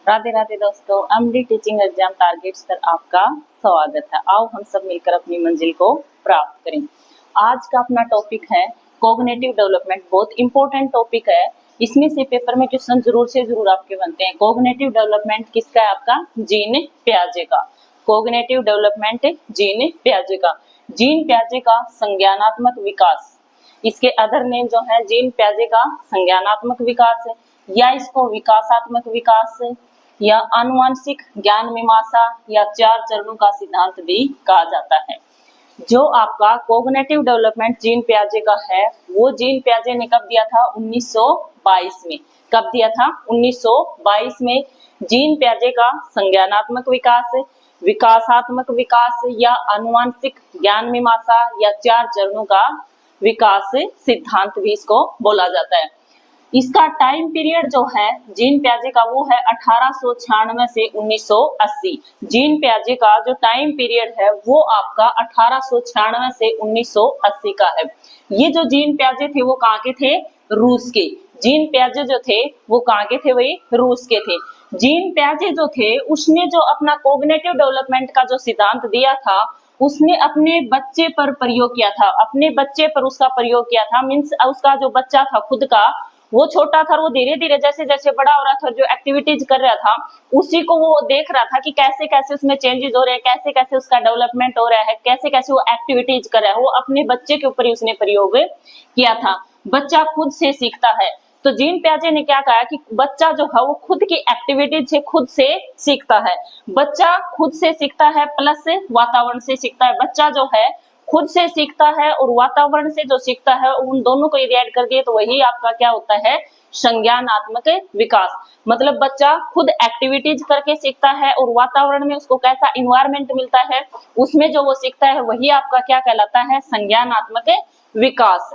राधे राधे दोस्तों, MD teaching exam targets पर आपका स्वागत है। आओ हम सब मिलकर अपनी मंजिल को प्राप्त करें। आज का अपना टॉपिक है कॉग्निटिव डेवलपमेंट। बहुत इंपॉर्टेंट टॉपिक है, इसमें से पेपर में क्वेश्चन जरूर से जरूर आपके बनते हैं। कॉग्निटिव डेवलपमेंट किसका है? आपका जीन पियाजे का। कॉग्निटिव डेवलपमेंट जीन पियाजे का। जीन पियाजे का संज्ञानात्मक विकास, इसके अदर नेम जो है जीन पियाजे का संज्ञानात्मक विकास है, या इसको विकासात्मक विकास है, या आनुवांशिक ज्ञान मीमांसा, या 4 चरणों का सिद्धांत भी कहा जाता है। जो आपका कॉग्निटिव डेवलपमेंट जीन पियाजे का है, वो जीन पियाजे ने कब दिया था? 1922 में। कब दिया था? 1922 में। जीन पियाजे का संज्ञानात्मक विकास, विकासात्मक विकास, या आनुवांशिक ज्ञान मीमांसा, या 4 चरणों का विकास सिद्धांत भी इसको बोला जाता है। इसका टाइम पीरियड जो है जीन पियाजे का, वो है 1896 से 1980। जीन पियाजे का जो टाइम पीरियड है वो आपका 1896 से 1980 का है। ये जो जीन पियाजे थे वो कहाँ के थे? रूस के। जीन पियाजे जो थे वो कहाँ के थे? वही रूस के थे। जीन पियाजे जो थे उसने जो अपना कॉग्निटिव डेवलपमेंट का जो सिद्धांत दिया था, उसने अपने बच्चे पर प्रयोग किया था। अपने बच्चे पर उसका प्रयोग किया था, मीन्स उसका जो बच्चा था खुद का, वो छोटा था, वो धीरे धीरे जैसे जैसे बड़ा हो रहा था, जो एक्टिविटीज कर रहा था उसी को वो देख रहा था कि कैसे कैसे उसमें चेंजेस हो रहे हैं, कैसे कैसे उसका डेवलपमेंट हो रहा है, कैसे कैसे वो एक्टिविटीज कर रहा है। वो अपने बच्चे के ऊपर ही उसने प्रयोग किया था। बच्चा खुद से सीखता है, तो जीन पियाजे ने क्या कहा कि बच्चा जो है वो खुद की एक्टिविटीज से खुद से सीखता है। बच्चा खुद से सीखता है प्लस वातावरण से सीखता है। बच्चा जो है खुद से सीखता है और वातावरण से जो सीखता है, उन दोनों को यदि ऐड कर दिए तो वही आपका क्या होता है? संज्ञानात्मक विकास। मतलब बच्चा खुद एक्टिविटीज करके सीखता है और वातावरण में उसको कैसा इन्वायरमेंट मिलता है, उसमें जो वो सीखता है वही आपका क्या कहलाता है? संज्ञानात्मक विकास।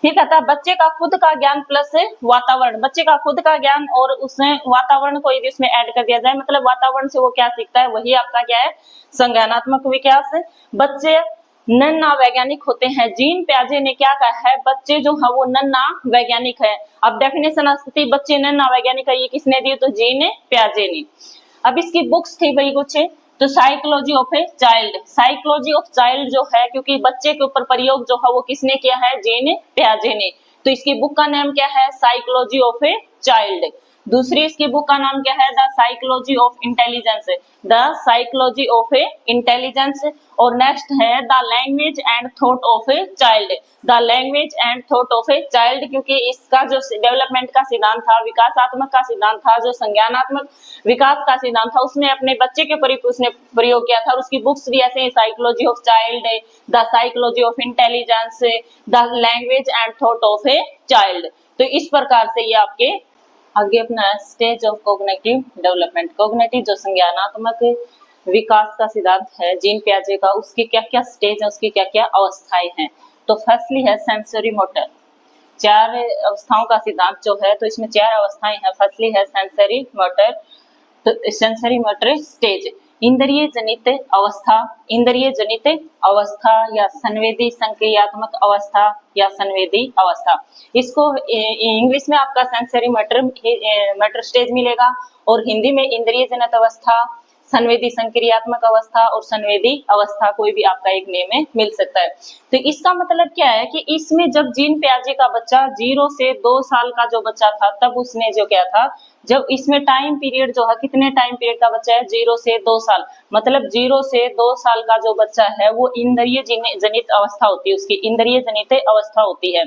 ठीक है। बच्चे का खुद का ज्ञान प्लस वातावरण, बच्चे का खुद का ज्ञान और उसमें वातावरण को यदि उसमें ऐड कर दिया जाए, मतलब वातावरण से वो क्या सीखता है, वही आपका क्या है? संज्ञानात्मक विकास है। बच्चे नन्ना वैज्ञानिक होते हैं। जीन पियाजे ने क्या कहा है? बच्चे जो है वो नन्ना वैज्ञानिक है। अब डेफिनेशन आती, बच्चे नन्ना वैज्ञानिक है, ये किसने दी? तो जीन पियाजे ने। अब इसकी बुक्स थी भाई कुछ, तो psychology of a child. Psychology of child जो है, क्योंकि बच्चे के ऊपर प्रयोग जो है वो किसने किया है? जीन पियाजे ने। तो इसकी बुक का नाम क्या है? Psychology of a child. दूसरी इसकी बुक का नाम क्या है? The psychology of intelligence. The psychology of A intelligence. और नेक्स्ट है the language and thought of a child. The language and thought of a child, क्योंकि इसका जो डेवलपमेंट का सिद्धांत था, विकासात्मक का सिद्धांत था, जो संज्ञानात्मक विकास का सिद्धांत था, उसने अपने बच्चे के ऊपर उसने प्रयोग किया था। और उसकी बुक्स भी ऐसे हैं, psychology of child, the psychology of intelligence, the language and thought of a child. तो इस प्रकार से ये आपके आगे अपना stage of cognitive development. Cognitive जो संज्ञानात्मक विकास का सिद्धांत है जीन पियाजे का, उसके क्या क्या स्टेज है, उसकी क्या क्या अवस्थाएं हैं। तो फर्स्टली है सेंसरी मोटर। 4 अवस्थाओं का सिद्धांत जो है, तो इसमें 4 अवस्थाएं हैं। फर्स्टली है सेंसरी मोटर। तो सेंसरी मोटर स्टेज, इंद्रिय जनित अवस्था, इंद्रिय जनित अवस्था, या संवेदी संक्रियात्मक अवस्था, या संवेदी अवस्था। इसको इंग्लिश में आपका सेंसरी मोटर स्टेज मिलेगा, और हिंदी में इंद्रिय जनित अवस्था, संवेदी संक्रियात्मक अवस्था और संवेदी अवस्था, कोई भी आपका एक नेम में मिल सकता है। तो इसका मतलब क्या है कि इसमें जब जीन पियाजे का बच्चा 0 से 2 साल का जो बच्चा था, तब उसने जो क्या था, जब इसमें टाइम पीरियड जो है, कितने टाइम पीरियड का बच्चा है? 0 से 2 साल। मतलब 0 से 2 साल का जो बच्चा है वो इंद्रिय जनित अवस्था होती है, उसकी इंद्रिय जनित अवस्था होती है।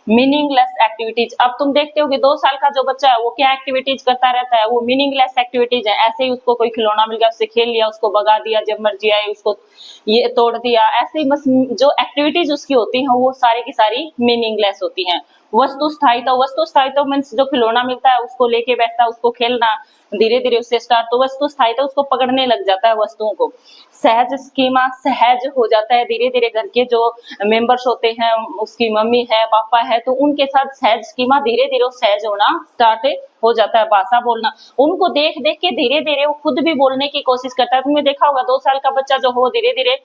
मीनिंगलेस एक्टिविटीज, अब तुम देखते हो कि 2 साल का जो बच्चा है वो क्या एक्टिविटीज करता रहता है? वो मीनिंगलेस एक्टिविटीज है। ऐसे ही उसको कोई खिलौना मिल गया, उससे खेल लिया, उसको भगा दिया, जब मर्जी आई उसको ये तोड़ दिया, ऐसे ही बस जो एक्टिविटीज उसकी होती हैं वो सारी की सारी मीनिंगलेस होती हैं। वस्तु स्थायित्व, वस्तु स्थायित्व मीन्स जो खिलौना मिलता है उसको लेके बैठता है, उसको खेलना, धीरे धीरे उससे स्टार्ट, तो वस्तु स्थायित्व उसको पकड़ने लग जाता है वस्तुओं को। सहज स्कीमा, सहज हो जाता है धीरे धीरे। घर के जो मेंबर्स होते हैं, उसकी मम्मी है, पापा है, तो उनके साथ सहज स्कीमा धीरे धीरे सहज होना स्टार्ट हो जाता है, भाषा बोलना, उनको देख देख के धीरे धीरे वो खुद भी बोलने की कोशिश करता है। तुमने देखा होगा 2 साल का बच्चा जो हो धीरे धीरे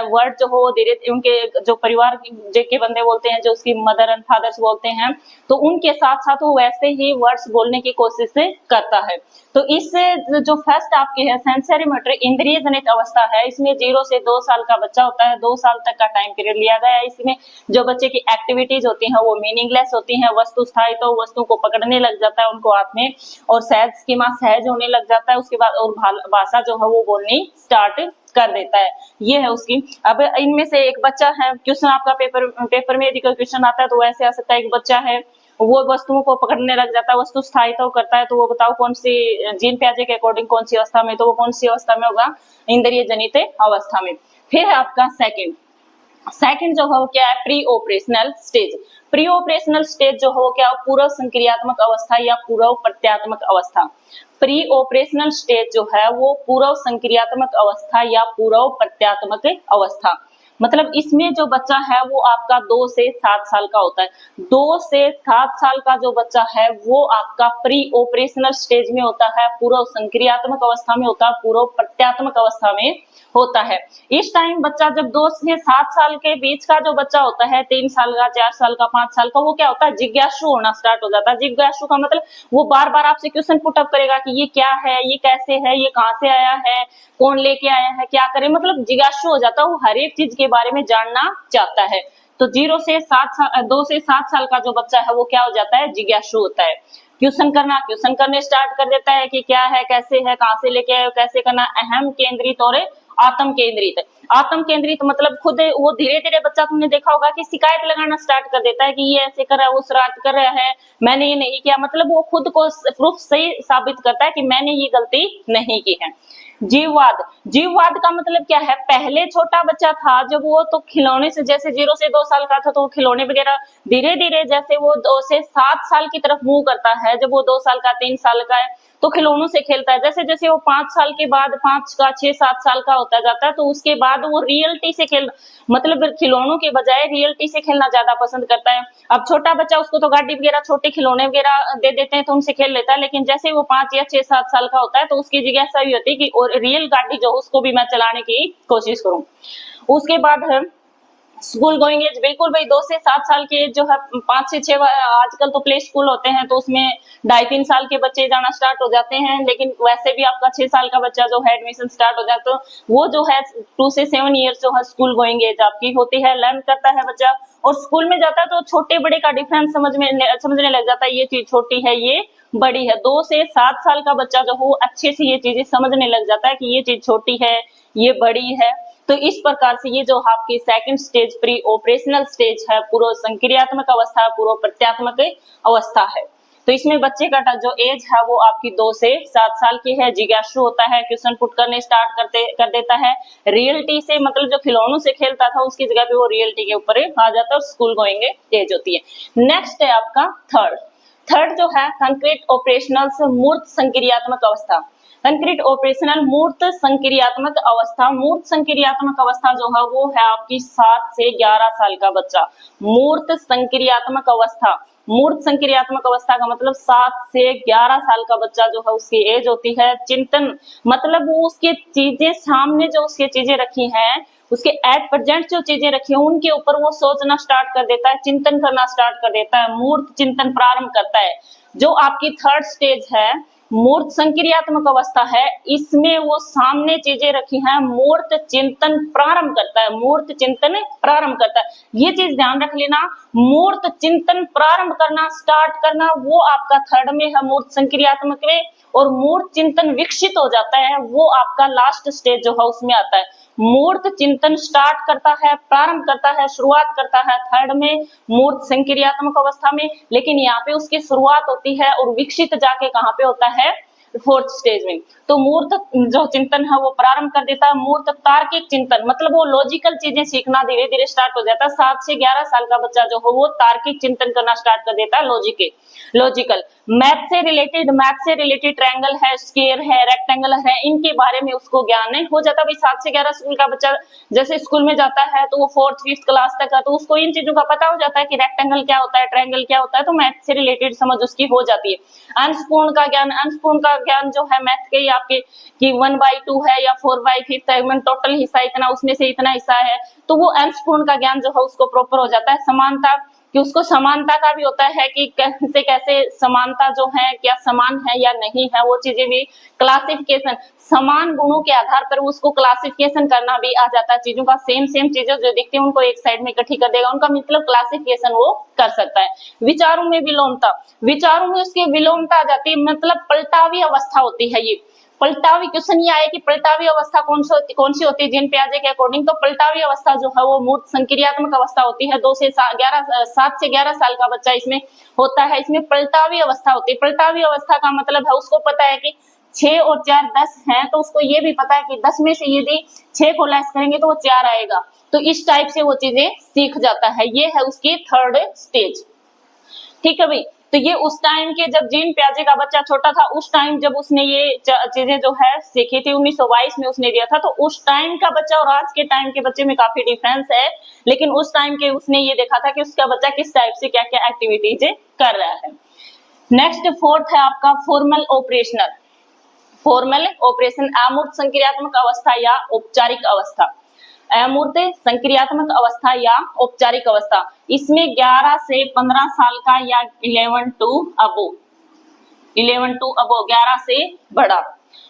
वर्ड जो हो धीरे उनके जो परिवार के बंदे बोलते हैं, जो उसकी मदर एंड फादर्स बोलते हैं, तो उनके साथ साथ वो वैसे ही वर्ड्स बोलने की कोशिश करता है। तो इससे जो फर्स्ट आपके है सेंसरी मोटर इंद्रिय जनित अवस्था है, इसमें 0 से 2 साल का बच्चा होता है, 2 साल तक का टाइम पीरियड लिया गया है। इसमें जो बच्चे की एक्टिविटीज होती हैं वो मीनिंगलेस होती हैं, वस्तु स्थायी तो वस्तु को पकड़ने लग जाता है उनको हाथ में, और सहज स्कीमा सहज होने लग जाता है। उसके बाद और भाषा जो है वो बोलनी स्टार्ट कर देता है। ये है उसकी। अब इनमें से एक बच्चा है, क्वेश्चन आपका पेपर में यदि कोई क्वेश्चन आता है तो ऐसे आ सकता है, एक बच्चा है वो वस्तुओं को पकड़ने लग जाता है, वस्तु स्थायित्व करता है, तो वो बताओ कौन सी, जीन पियाजे के अकॉर्डिंग कौन सी अवस्था में, तो वो कौन सी अवस्था में होगा, इंद्रिय जनित अवस्था में। फिर है आपका सेकंड जो है वो क्या है, pre operational stage. Pre operational stage जो हो क्या, पूर्व संक्रियात्मक अवस्था या पूर्व प्रत्यात्मक अवस्था। प्री ऑपरेशनल स्टेज जो है वो पूर्व संक्रियात्मक अवस्था या पूर्व प्रत्यात्मक अवस्था, मतलब इसमें जो बच्चा है वो आपका 2 से 7 साल का होता है। 2 से 7 साल का जो बच्चा है वो आपका प्री ऑपरेशनल स्टेज में होता है, पूर्व संक्रियात्मक अवस्था में होता है, पूर्व प्रत्यात्मक अवस्था में होता है। इस टाइम बच्चा जब 2 से 7 साल के बीच का जो बच्चा होता है, 3 साल का, 4 साल का, 5 साल का, वो क्या होता है, जिज्ञासु होना स्टार्ट हो जाता है। जिज्ञासु का मतलब वो बार बार आपसे क्वेश्चन पुट अप करेगा कि ये क्या है, ये कैसे है, ये कहाँ से आया है, कौन लेके आया है, क्या करे, मतलब जिज्ञासु हो जाता है, वो हर एक चीज के बारे में जानना चाहता है। तो 2 से 7 साल का जो बच्चा है वो क्या हो जाता है, जिज्ञासु होता है। क्वेश्चन करने स्टार्ट कर देता है कि क्या है, कैसे है, कहाँ से लेके आए, कैसे करना। अहम केंद्रित और आत्म केंद्रित मतलब खुद वो धीरे धीरे बच्चा, तुमने देखा होगा कि शिकायत लगाना स्टार्ट कर देता है कि ये ऐसे कर रहा है, वो शरारत कर रहा है, मैंने ये नहीं किया, मतलब वो खुद को प्रूफ से साबित करता है कि मैंने ये गलती नहीं की है। जीववाद का मतलब क्या है, पहले छोटा बच्चा था जब वो तो खिलौने से, जैसे 0 से 2 साल का था तो खिलौने वगैरह, धीरे धीरे जैसे वो 2 से 7 साल की तरफ मूव करता है, जब वो 2 साल का, 3 साल का है तो खिलौनों से खेलता है। जैसे जैसे वो 5 साल के बाद, 5 का 6, 7 साल का होता जाता है, तो उसके बाद वो रियलिटी से खेल, मतलब खिलौनों के बजाय रियलिटी से खेलना ज्यादा पसंद करता है। अब छोटा बच्चा, उसको तो गाड़ी वगैरह, छोटे खिलौने वगैरह दे देते हैं तो उनसे खेल लेता है, लेकिन जैसे वो 5 या 6, 7 साल का होता है तो उसकी जिज्ञासा भी होती है कि और रियल गाड़ी जो उसको भी मैं चलाने की कोशिश करूं। उसके बाद है स्कूल गोइंग एज, बिल्कुल भाई 2 से 7 साल के जो है, 5 से 6, आजकल तो प्ले स्कूल होते हैं तो उसमें 2.5-3 साल के बच्चे जाना स्टार्ट हो जाते हैं, लेकिन वैसे भी आपका 6 साल का बच्चा जो है एडमिशन स्टार्ट हो जाता है, तो वो जो है 2 से 7 ईयर्स जो है स्कूल गोइंग एज आपकी होती है। लर्न करता है बच्चा और स्कूल में जाता है तो छोटे बड़े का डिफरेंस समझने लग जाता है, ये चीज छोटी है, ये बड़ी है। 2 से 7 साल का बच्चा जो हो अच्छे से ये चीजें समझने लग जाता है कि ये चीज छोटी है, ये बड़ी है। तो इस प्रकार से ये जो आपकी second stage pre operational stage है, पूर्व संक्रियात्मक अवस्था, पूर्व प्रत्यात्मक अवस्था है। तो इसमें बच्चे का जो एज है वो आपकी 2 से 7 साल की है, जिज्ञासु होता है, क्वेश्चन पुट करने स्टार्ट कर देता है, रियलिटी से, मतलब जो खिलौनों से खेलता था उसकी जगह पे वो रियलिटी के ऊपर आ जाता है और स्कूल गोइंग एज होती है। नेक्स्ट है आपका थर्ड जो है कंक्रीट ऑपरेशनल मूर्त संक्रियात्मक अवस्था। कंक्रीट ऑपरेशनल मूर्त संक्रियात्मक अवस्था। मूर्त संक्रियात्मक अवस्था जो है वो है आपकी 7 से 11 साल का बच्चा। मूर्त संक्रियात्मक अवस्था, मूर्त संक्रियात्मक अवस्था का मतलब 7 से 11 साल का बच्चा जो है उसकी एज होती है। चिंतन मतलब वो उसके चीजें सामने, जो उसके चीजें रखी हैं, उसके एट प्रेजेंट जो चीजें रखी हैं उनके ऊपर वो सोचना स्टार्ट कर देता है, चिंतन करना स्टार्ट कर देता है, मूर्त चिंतन प्रारंभ करता है। जो आपकी थर्ड स्टेज है मूर्त संक्रियात्मक अवस्था है, इसमें वो सामने चीजें रखी हैं, मूर्त चिंतन प्रारंभ करता है, मूर्त चिंतन प्रारंभ करता है। ये चीज ध्यान रख लेना, मूर्त चिंतन प्रारंभ करना, स्टार्ट करना, वो आपका थर्ड में है मूर्त संक्रियात्मक में, और मूर्त चिंतन विकसित हो जाता है वो आपका लास्ट स्टेज जो है उसमें आता है। मूर्त चिंतन स्टार्ट करता है, प्रारंभ करता है, शुरुआत करता है थर्ड में मूर्त संक्रियात्मक अवस्था में, लेकिन यहाँ पे उसकी शुरुआत होती है और विकसित जाके कहाँ पे होता है, फोर्थ स्टेज में। तो मूर्त जो चिंतन है वो प्रारंभ कर देता है। मूर्त तार्किक चिंतन मतलब वो लॉजिकल चीजें सीखना धीरे धीरे स्टार्ट हो जाता है। 7 से 11 साल का बच्चा जो हो वो तार्किक चिंतन करना स्टार्ट कर देता है, लॉजिकल। मैथ से रिलेटेड ट्रायंगल है, स्क्वायर है, रेक्टेंगल है, इनके बारे में उसको ज्ञान हो जाता है। भाई 7 से 11 स्कूल का बच्चा जैसे स्कूल में जाता है तो वो 4th 5th क्लास तक का, तो उसको इन चीजों का पता हो जाता है कि रेक्टेंगल क्या होता है, ट्रायंगल क्या होता है, तो मैथ से रिलेटेड समझ उसकी हो जाती है। अंश पूर्ण का ज्ञान जो है मैथ के आपके कि 1/2 है या 4/5 है, टोटल हिस्सा इतना, उसमें से इतना हिस्सा है, तो वो अंश पूर्ण का ज्ञान जो है उसको प्रॉपर हो जाता है। समानता कि उसको समानता का भी होता है कि कैसे कैसे समानता जो है क्या समान है या नहीं है, वो चीजें भी क्लासिफिकेशन, समान गुणों के आधार पर उसको क्लासिफिकेशन करना भी आ जाता है। चीजों का सेम चीजें जो दिखती है उनको एक साइड में इकट्ठी कर देगा, उनका मतलब क्लासिफिकेशन वो कर सकता है। विचारों में विलोमता, विचारों में उसकी विलोमता आ जाती है, मतलब पलटावी अवस्था होती है। ये पलटावी क्वेश्चन ये आया कि पलटावी अवस्था कौन सी होती है जीन पियाजे के अकॉर्डिंग, तो पलटावी अवस्था जो है वो मूर्त संक्रियात्मक अवस्था होती है। 7 से 11 साल का बच्चा इसमें होता है, इसमें पलटावी अवस्था होती है। पलटावी अवस्था का मतलब है उसको पता है कि 6 और 4 10 है, तो उसको ये भी पता है कि 10 में से यदि 6 को लेस करेंगे तो वो 4 आएगा, तो इस टाइप से वो चीजें सीख जाता है। ये है उसकी थर्ड स्टेज। ठीक है भाई, तो ये उस टाइम के जब जीन पियाजे का बच्चा छोटा था, उस टाइम जब उसने ये चीजें जो है सीखी थी 1922 में उसने दिया था, तो उस टाइम का बच्चा और आज के टाइम के बच्चे में काफी डिफरेंस है, लेकिन उस टाइम के उसने ये देखा था कि उसका बच्चा किस टाइप से क्या क्या एक्टिविटीज कर रहा है। नेक्स्ट फोर्थ है आपका फॉर्मल ऑपरेशनल। फॉर्मल ऑपरेशन अमूर्त संक्रियात्मक अवस्था या औपचारिक अवस्था। अमूर्त संक्रियात्मक अवस्था या औपचारिक अवस्था, इसमें 11 से 15 साल का या 11 टू अबो 11 से बड़ा,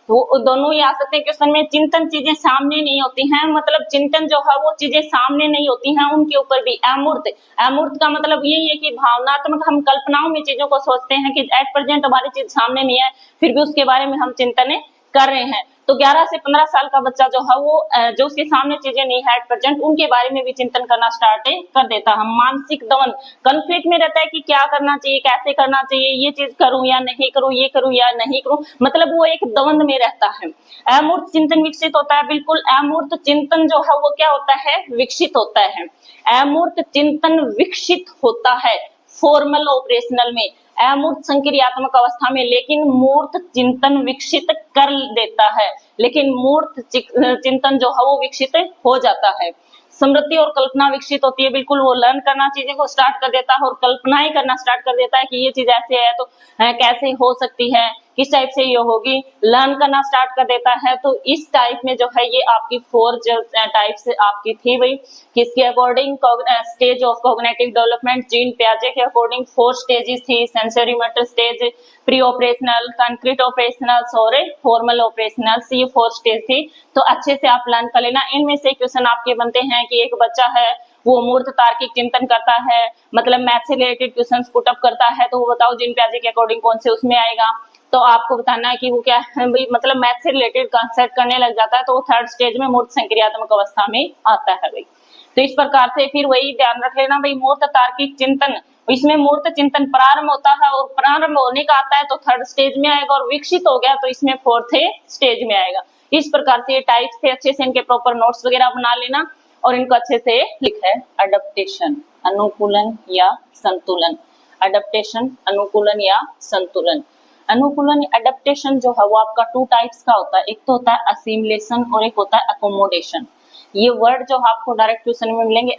वो दोनों ही आ सकते हैं क्वेश्चन में। चिंतन चीजें सामने नहीं होती हैं, मतलब चिंतन जो है वो चीजें सामने नहीं होती हैं, उनके ऊपर भी अमूर्त। अमूर्त का मतलब यही है कि भावनात्मक, हम कल्पनाओं में चीजों को सोचते हैं कि एट प्रेजेंट हमारी चीज सामने नहीं है, फिर भी उसके बारे में हम चिंतन कर रहे हैं। तो 11 से 15 साल का बच्चा जो है वो जो उसके सामने चीजें नहीं है एट प्रेजेंट, उनके बारे में भी चिंतन करना स्टार्ट कर देता है। हम मानसिक दमन, कंफ्लिक्ट में रहता है कि क्या करना चाहिए, कैसे करना चाहिए, ये चीज करूं या नहीं करूं, ये करूं या नहीं करूं, मतलब वो एक द्वंद में रहता है। अमूर्त चिंतन विकसित होता है, बिल्कुल अमूर्त चिंतन जो है वो क्या होता है, विकसित होता है। अमूर्त चिंतन विकसित होता है फॉर्मल ऑपरेशनल में, अमूर्त संक्रियात्मक अवस्था में, लेकिन मूर्त चिंतन विकसित कर देता है, लेकिन मूर्त चिंतन जो है वो विकसित हो जाता है। स्मृति और कल्पना विकसित होती है, बिल्कुल वो लर्न करना चीजें को स्टार्ट कर देता है और कल्पनाएं करना स्टार्ट कर देता है कि ये चीज ऐसे है तो कैसे हो सकती है, किस टाइप से ये होगी, लर्न करना स्टार्ट कर देता है। तो इस टाइप में जो है ये आपकी 4 टाइप्स आपकी थी भाई, किसके according, stage of cognitive development Jean पियाजे के अकॉर्डिंग 4 स्टेजेस थी, sensory motor stage, pre operational, concrete operational और फॉर्मल ऑपरेशनल, ये 4 स्टेज थी। तो अच्छे से आप लर्न कर लेना। इनमें से क्वेश्चन आपके बनते हैं कि एक बच्चा है वो मूर्त तार्किक चिंतन करता है, मतलब मैथ से रिलेटेड क्वेश्चंस पुट अप करता है, तो वो बताओ जीन पियाजे के अकॉर्डिंग कौन से उसमें आएगा। तो आपको बताना है कि वो क्या है भाई, मतलब मैथ से रिलेटेड कंसेप्ट करने लग जाता है तो वो 3rd स्टेज में मूर्त संक्रियात्मक अवस्था में आता है भाई। तो इस प्रकार से फिर वही ध्यान रख लेना भाई, मूर्त तार्किक चिंतन, इसमें मूर्त चिंतन प्रारंभ होता है और प्रारंभ होने का आता है तो 3rd स्टेज में आएगा, और विकसित हो गया तो इसमें 4th स्टेज में आएगा। इस प्रकार से ये टाइप्स थे, अच्छे से इनके प्रॉपर नोट्स वगैरह बना लेना और इनको अच्छे से लिखा है। अडप्टेशन, अनुकूलन या संतुलन, अडप्टेशन, अनुकूलन या संतुलन। अनुकूलन एडेप्टेशन जो है वो आपका 2 टाइप्स का होता है, एक तो होता है असिमिलेशन और एक होता है अकोमोडेशन। ये वर्ड जो आपको डायरेक्ट क्वेश्चन में मिलेंगे।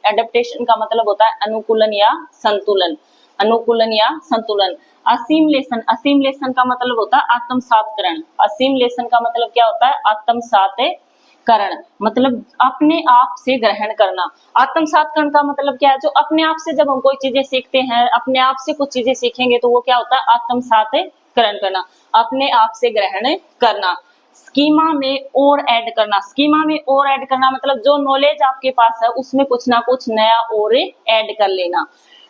एडेप्टेशन का मतलब होता है अनुकूलन या संतुलन, अनुकूलन या संतुलन। असिमिलेशन, असिमिलेशन का मतलब होता है आत्मसातकरण, असिमिलेशन का मतलब क्या होता है, आत्मसातकरण, मतलब अपने आप से ग्रहण करना। आत्मसातकरण का मतलब क्या है, जो अपने आप से जब हम कोई चीजें सीखते हैं, अपने आप से कुछ चीजें सीखेंगे तो वो क्या होता है, आत्मसातकरण करना, अपने आप से ग्रहण करना। स्कीमा में और ऐड करना, स्कीमा में और ऐड करना मतलब जो नॉलेज आपके पास है उसमें कुछ ना कुछ नया और ऐड कर लेना।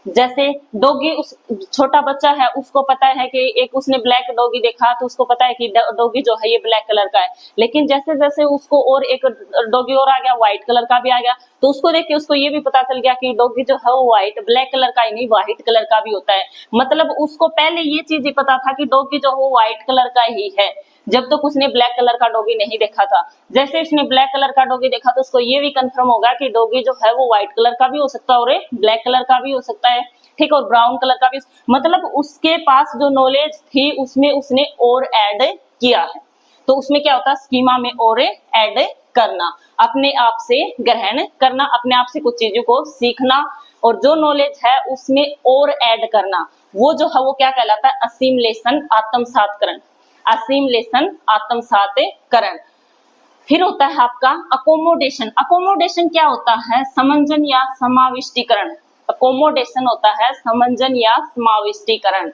जैसे डॉगी, उस छोटा बच्चा है उसको पता है कि एक उसने ब्लैक डॉगी देखा तो उसको पता है कि डॉगी जो है ये ब्लैक कलर का है, लेकिन जैसे जैसे उसको और एक डॉगी और आ गया, व्हाइट कलर का भी आ गया, तो उसको देख के उसको ये भी पता चल गया कि डॉगी जो है वो व्हाइट, ब्लैक कलर का ही नहीं व्हाइट कलर का भी होता है। मतलब उसको पहले ये चीज ही पता था कि डॉगी जो है वो व्हाइट कलर का ही है, जब तक उसने ब्लैक कलर का डॉगी नहीं देखा था। जैसे उसने ब्लैक कलर का डॉगी देखा तो उसको ये भी कंफर्म होगा कि डॉगी जो है वो व्हाइट कलर का भी हो सकता है और ब्लैक कलर का भी हो सकता है, ठीक, और ब्राउन कलर का भी। मतलब उसके पास जो नॉलेज थी उसमें उसने और ऐड किया है। तो उसमें क्या होता है, स्कीमा में और ऐड करना, अपने आप से ग्रहण करना, अपने आप से कुछ चीजों को सीखना, और जो नॉलेज है उसमें और ऐड करना, वो जो है वो क्या कहलाता है, असिमिलेशन, आत्मसातकरण। असिमिलेशन, आत्मसातकरण। फिर होता है आपका अकोमोडेशन। अकोमोडेशन क्या होता है, समंजन या समाविष्टीकरण। अकोमोडेशन होता है समंजन या समाविष्टीकरण।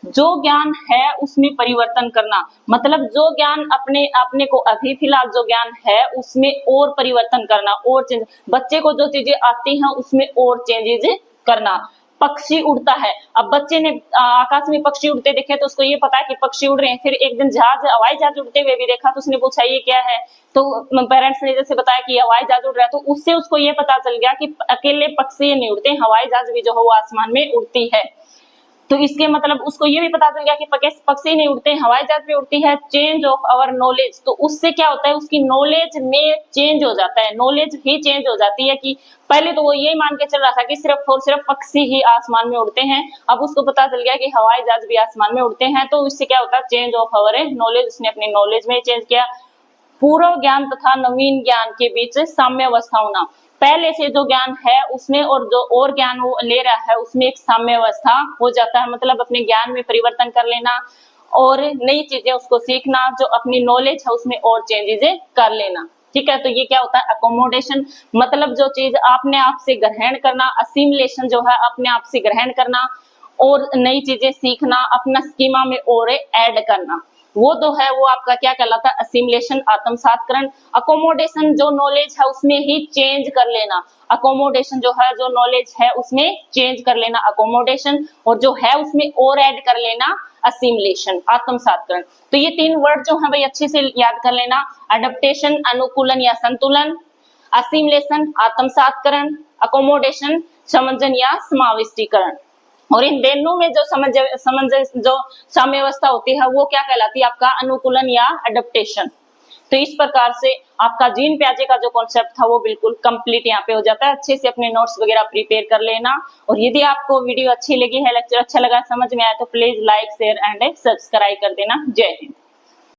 जो ज्ञान है उसमें परिवर्तन करना, मतलब जो ज्ञान अपने को अभी फिलहाल जो ज्ञान है उसमें और परिवर्तन करना, और चेंज, बच्चे को जो चीजें आती हैं उसमें और चेंजेस करना। पक्षी उड़ता है, अब बच्चे ने आकाश में पक्षी उड़ते देखे तो उसको ये पता है कि पक्षी उड़ रहे हैं। फिर एक दिन हवाई जहाज उड़ते हुए भी देखा तो उसने पूछा ये क्या है, तो पेरेंट्स ने जैसे बताया कि हवाई जहाज उड़ रहा है, तो उससे उसको ये पता चल गया कि अकेले पक्षी नहीं उड़ते, हवाई जहाज भी जो है वो आसमान में उड़ती है। तो इसके मतलब उसको ये भी पता चल गया कि पक्षी नहीं उड़ते, हवाई जहाज भी उड़ती है। चेंज ऑफ आवर नॉलेज, तो उससे क्या होता है, उसकी नॉलेज में चेंज हो जाता है, नॉलेज ही चेंज हो जाती है। कि पहले तो वो यही मान के चल रहा था कि सिर्फ और सिर्फ पक्षी ही आसमान में उड़ते हैं, अब उसको पता चल गया कि हवाई जहाज भी आसमान में उड़ते हैं। तो इससे क्या होता है, चेंज ऑफ आवर नॉलेज, उसने अपनी नॉलेज में चेंज किया। पूर्व ज्ञान तथा नवीन ज्ञान के बीच साम्य अवस्था होना, पहले से जो ज्ञान है उसमें और जो और ज्ञान वो ले रहा है उसमें एक साम्य अवस्था हो जाता है, मतलब अपने ज्ञान में परिवर्तन कर लेना और नई चीजें उसको सीखना, जो अपनी नॉलेज है उसमें और चेंजेस कर लेना, ठीक है। तो ये क्या होता है, अकोमोडेशन, मतलब जो चीज आपने आप से ग्रहण करना। असिमिलेशन जो है अपने आप से ग्रहण करना और नई चीजें सीखना, अपना स्कीमा में और ऐड करना, वो तो है वो आपका क्या कहलाता है, असिमिलेशन, आत्मसातकरण। अकोमोडेशन जो नॉलेज है उसमें ही चेंज कर लेना, अकोमोडेशन जो है जो नॉलेज है उसमें चेंज कर लेना, अकोमोडेशन, और जो है उसमें और ऐड कर लेना, असिमिलेशन, आत्मसातकरण। तो ये तीन वर्ड जो है भाई अच्छे से याद कर लेना, अडेप्टेशन, अनुकूलन या संतुलन, असिमिलेशन, आत्मसातकरण, अकोमोडेशन, समंजन या समाविष्टीकरण। और इन दोनों में जो समंजस जो साम्य अवस्था होती है वो क्या कहलाती है, आपका अनुकूलन या अडेप्टेशन। तो इस प्रकार से आपका जीन प्याजे का जो कॉन्सेप्ट था वो बिल्कुल कंप्लीट यहाँ पे हो जाता है। अच्छे से अपने नोट्स वगैरह प्रिपेयर कर लेना, और यदि आपको वीडियो अच्छी लगी है, लेक्चर अच्छा लगा, समझ में आया, तो please like, share and subscribe कर देना। जय हिंद।